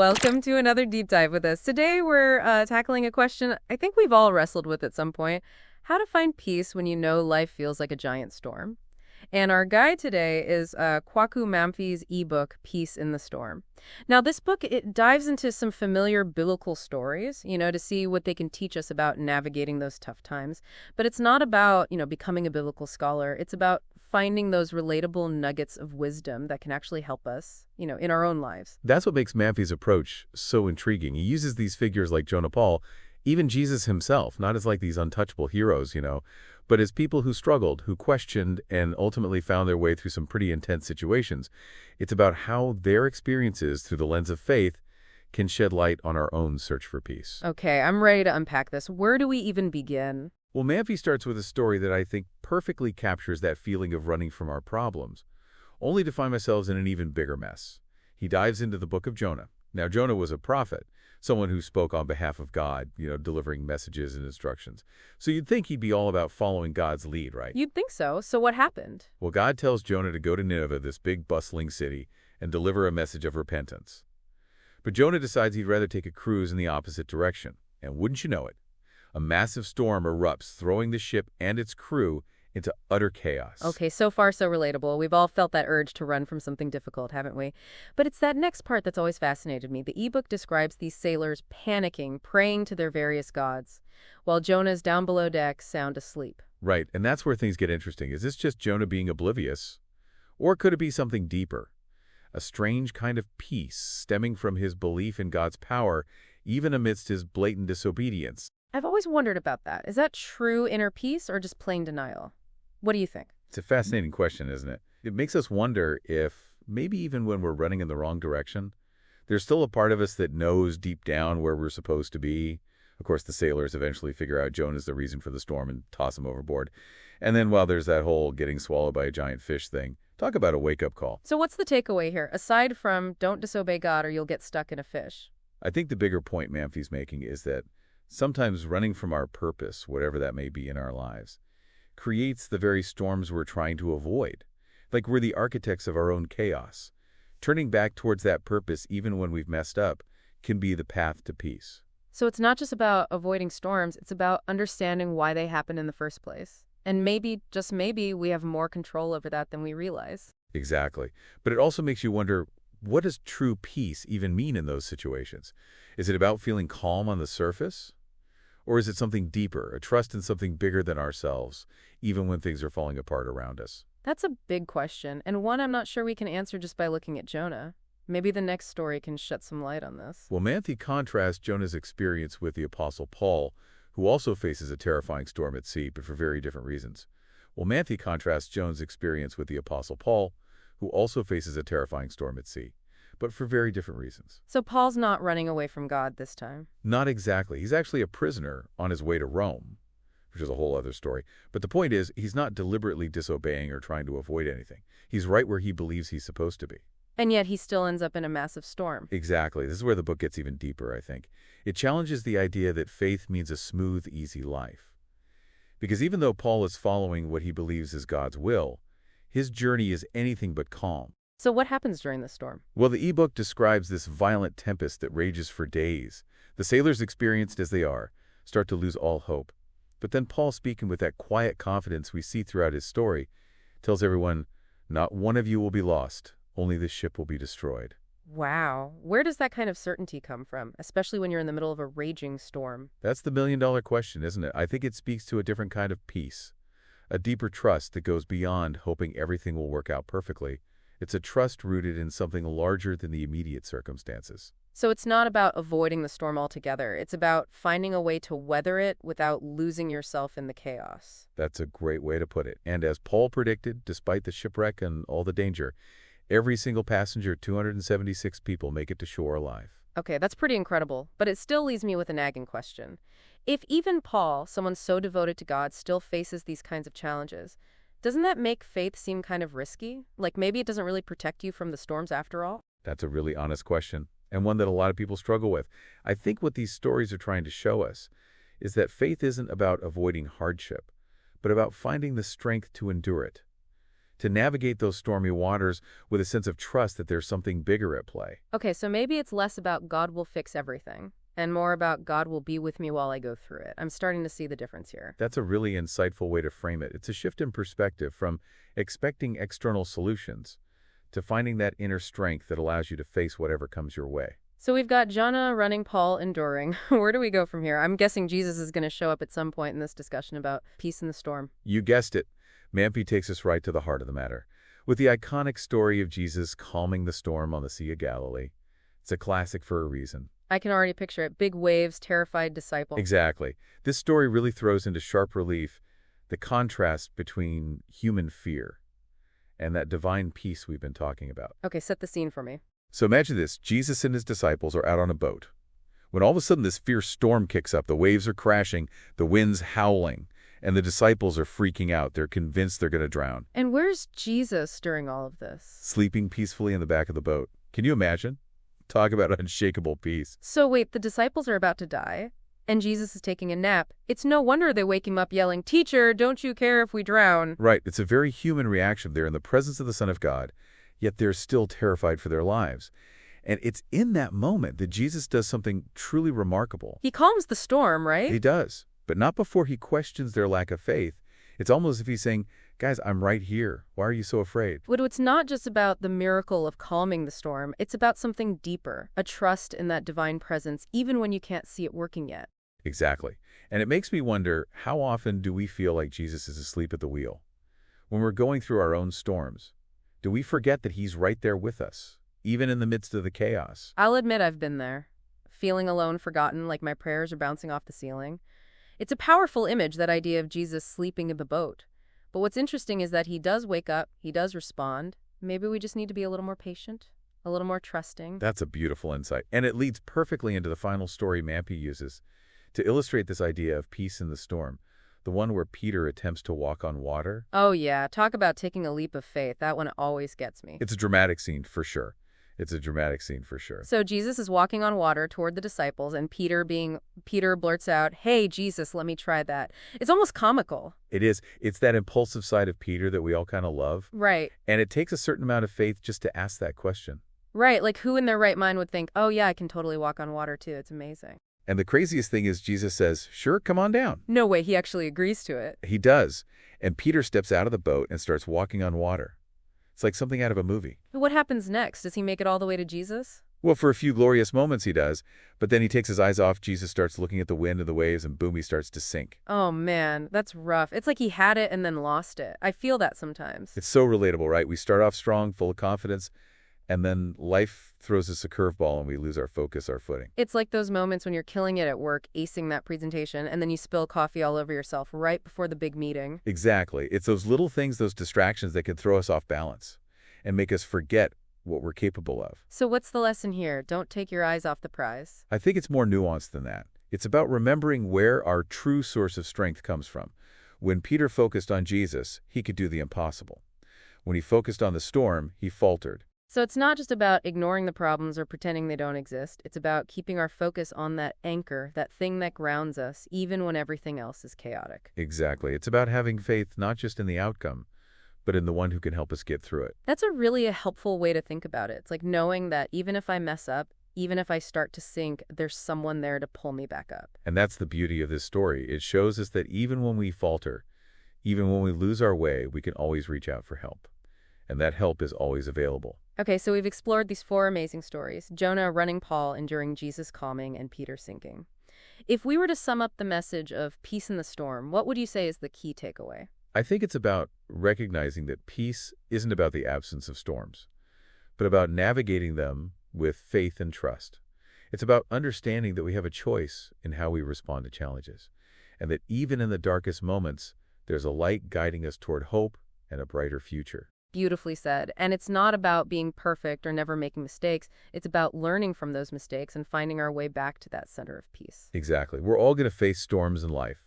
Welcome to another deep dive with us. Today we're tackling a question I think we've all wrestled with at some point: how to find peace when you know life feels like a giant storm. And our guide today is Kwaku Mamphey's ebook, Peace in the Storm. Now, this book, it dives into some familiar biblical stories, to see what they can teach us about navigating those tough times. But it's not about, becoming a biblical scholar. It's about finding those relatable nuggets of wisdom that can actually help us, in our own lives. That's what makes Mamphey's approach so intriguing. He uses these figures like Jonah, Paul, even Jesus himself, not as like these untouchable heroes, but as people who struggled, who questioned, and ultimately found their way through some pretty intense situations. It's about how their experiences through the lens of faith can shed light on our own search for peace. Okay, I'm ready to unpack this. Where do we even begin? Well, Mamphey starts with a story that I think perfectly captures that feeling of running from our problems, only to find ourselves in an even bigger mess. He dives into the book of Jonah. Now, Jonah was a prophet, someone who spoke on behalf of God, delivering messages and instructions. So you'd think he'd be all about following God's lead, right? You'd think so. So what happened? Well, God tells Jonah to go to Nineveh, this big, bustling city, and deliver a message of repentance. But Jonah decides he'd rather take a cruise in the opposite direction. And wouldn't you know it, a massive storm erupts, throwing the ship and its crew into utter chaos. Okay, so far so relatable. We've all felt that urge to run from something difficult, haven't we? But it's that next part that's always fascinated me. The ebook describes these sailors panicking, praying to their various gods, while Jonah's down below deck, sound asleep. Right, and that's where things get interesting. Is this just Jonah being oblivious? Or could it be something deeper? A strange kind of peace stemming from his belief in God's power, even amidst his blatant disobedience. I've always wondered about that. Is that true inner peace or just plain denial? What do you think? It's a fascinating question, isn't it? It makes us wonder if, maybe even when we're running in the wrong direction, there's still a part of us that knows deep down where we're supposed to be. Of course, the sailors eventually figure out Jonah's the reason for the storm and toss him overboard. And then, there's that whole getting swallowed by a giant fish thing. Talk about a wake-up call. So what's the takeaway here, aside from don't disobey God or you'll get stuck in a fish? I think the bigger point Mamphey's making is that sometimes running from our purpose, whatever that may be in our lives, creates the very storms we're trying to avoid. Like we're the architects of our own chaos. Turning back towards that purpose, even when we've messed up, can be the path to peace. So it's not just about avoiding storms, it's about understanding why they happen in the first place. And maybe, just maybe, we have more control over that than we realize. Exactly. But it also makes you wonder, what does true peace even mean in those situations? Is it about feeling calm on the surface? Or is it something deeper, a trust in something bigger than ourselves, even when things are falling apart around us? That's a big question, and one I'm not sure we can answer just by looking at Jonah. Maybe the next story can shed some light on this. Well, Mamphey contrasts Jonah's experience with the Apostle Paul, who also faces a terrifying storm at sea, but for very different reasons. Well, Mamphey contrasts Jonah's experience with the Apostle Paul, who also faces a terrifying storm at sea, but for very different reasons. So Paul's not running away from God this time? Not exactly. He's actually a prisoner on his way to Rome, which is a whole other story. But the point is, he's not deliberately disobeying or trying to avoid anything. He's right where he believes he's supposed to be. And yet he still ends up in a massive storm. Exactly. This is where the book gets even deeper, I think. It challenges the idea that faith means a smooth, easy life. Because even though Paul is following what he believes is God's will, his journey is anything but calm. So what happens during the storm? Well, the ebook describes this violent tempest that rages for days. The sailors, experienced as they are, start to lose all hope. But then Paul, speaking with that quiet confidence we see throughout his story, tells everyone, "Not one of you will be lost, only the ship will be destroyed." Wow. Where does that kind of certainty come from, especially when you're in the middle of a raging storm? That's the million-dollar question, isn't it? I think it speaks to a different kind of peace, a deeper trust that goes beyond hoping everything will work out perfectly. It's a trust rooted in something larger than the immediate circumstances. So it's not about avoiding the storm altogether. It's about finding a way to weather it without losing yourself in the chaos. That's a great way to put it. And as Paul predicted, despite the shipwreck and all the danger, every single passenger, 276 people, make it to shore alive. Okay, that's pretty incredible, but it still leaves me with a nagging question. If even Paul, someone so devoted to God, still faces these kinds of challenges, doesn't that make faith seem kind of risky? Like maybe it doesn't really protect you from the storms after all? That's a really honest question, and one that a lot of people struggle with. I think what these stories are trying to show us is that faith isn't about avoiding hardship, but about finding the strength to endure it. to navigate those stormy waters with a sense of trust that there's something bigger at play. Okay, so maybe it's less about God will fix everything and more about God will be with me while I go through it. I'm starting to see the difference here. That's a really insightful way to frame it. It's a shift in perspective from expecting external solutions to finding that inner strength that allows you to face whatever comes your way. So we've got Jonah running, Paul enduring. Where do we go from here? I'm guessing Jesus is going to show up at some point in this discussion about peace in the storm. You guessed it. Mamphey takes us right to the heart of the matter. With the iconic story of Jesus calming the storm on the Sea of Galilee. It's a classic for a reason. I can already picture it. Big waves, terrified disciple. Exactly. This story really throws into sharp relief the contrast between human fear and that divine peace we've been talking about. Okay, set the scene for me. So imagine this. Jesus and his disciples are out on a boat. When all of a sudden this fierce storm kicks up, the waves are crashing, the wind's howling, and the disciples are freaking out. They're convinced they're going to drown. And where's Jesus during all of this? Sleeping peacefully in the back of the boat. Can you imagine? Talk about unshakable peace. So wait, the disciples are about to die, and Jesus is taking a nap. It's no wonder they wake him up yelling, "Teacher, don't you care if we drown?" Right. It's a very human reaction. They're in the presence of the Son of God, yet they're still terrified for their lives. And it's in that moment that Jesus does something truly remarkable. He calms the storm, right? He does, but not before he questions their lack of faith. It's almost as if he's saying, guys, I'm right here. Why are you so afraid? But it's not just about the miracle of calming the storm. It's about something deeper, a trust in that divine presence, even when you can't see it working yet. Exactly. And it makes me wonder, how often do we feel like Jesus is asleep at the wheel? When we're going through our own storms, do we forget that he's right there with us, even in the midst of the chaos? I'll admit I've been there, feeling alone, forgotten, like my prayers are bouncing off the ceiling. It's a powerful image, that idea of Jesus sleeping in the boat. But what's interesting is that he does wake up, he does respond. Maybe we just need to be a little more patient, a little more trusting. That's a beautiful insight. And it leads perfectly into the final story Mamphey uses to illustrate this idea of peace in the storm, the one where Peter attempts to walk on water. Oh yeah, talk about taking a leap of faith. That one always gets me. It's a dramatic scene for sure. It's a dramatic scene for sure. So Jesus is walking on water toward the disciples, and Peter blurts out, "Hey, Jesus, let me try that." It's almost comical. It is. It's that impulsive side of Peter that we all kind of love. Right. And it takes a certain amount of faith just to ask that question. Right, like who in their right mind would think, "Oh yeah, I can totally walk on water too." It's amazing. And the craziest thing is Jesus says, sure, come on down. No way, he actually agrees to it. He does. And Peter steps out of the boat and starts walking on water. It's like something out of a movie. But what happens next? Does he make it all the way to Jesus? Well, for a few glorious moments he does, but then he takes his eyes off. Jesus starts looking at the wind and the waves, and boom, he starts to sink. Oh man, that's rough. It's like he had it and then lost it. I feel that sometimes. It's so relatable, right? We start off strong, full of confidence, and then life throws us a curveball and we lose our focus, our footing. It's like those moments when you're killing it at work, acing that presentation, and then you spill coffee all over yourself right before the big meeting. Exactly. It's those little things, those distractions that can throw us off balance and make us forget what we're capable of. So what's the lesson here? Don't take your eyes off the prize. I think it's more nuanced than that. It's about remembering where our true source of strength comes from. When Peter focused on Jesus, he could do the impossible. When he focused on the storm, he faltered. So it's not just about ignoring the problems or pretending they don't exist. It's about keeping our focus on that anchor, that thing that grounds us, even when everything else is chaotic. Exactly. It's about having faith not just in the outcome, but in the one who can help us get through it. That's a helpful way to think about it. It's like knowing that even if I mess up, even if I start to sink, there's someone there to pull me back up. And that's the beauty of this story. It shows us that even when we falter, even when we lose our way, we can always reach out for help. And that help is always available. Okay, so we've explored these 4 amazing stories: Jonah running, Paul enduring, Jesus calming, and Peter sinking. If we were to sum up the message of peace in the storm, what would you say is the key takeaway? I think it's about recognizing that peace isn't about the absence of storms, but about navigating them with faith and trust. It's about understanding that we have a choice in how we respond to challenges, and that even in the darkest moments, there's a light guiding us toward hope and a brighter future. Beautifully said. And it's not about being perfect or never making mistakes. It's about learning from those mistakes and finding our way back to that center of peace. Exactly. We're all going to face storms in life,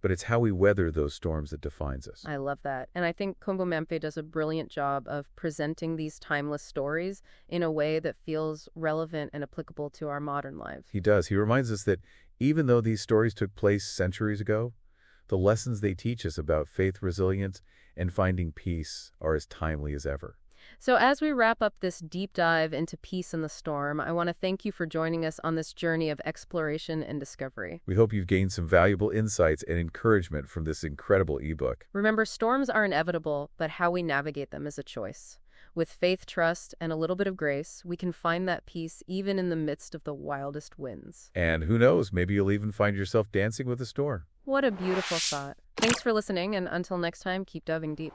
but it's how we weather those storms that defines us. I love that. And I think Mamphey does a brilliant job of presenting these timeless stories in a way that feels relevant and applicable to our modern lives. He does. He reminds us that even though these stories took place centuries ago, the lessons they teach us about faith, resilience, and finding peace are as timely as ever. So as we wrap up this deep dive into peace in the storm, I want to thank you for joining us on this journey of exploration and discovery. We hope you've gained some valuable insights and encouragement from this incredible ebook. Remember, storms are inevitable, but how we navigate them is a choice. With faith, trust, and a little bit of grace, we can find that peace even in the midst of the wildest winds. And who knows, maybe you'll even find yourself dancing with a storm. What a beautiful thought. Thanks for listening, and until next time, keep diving deep.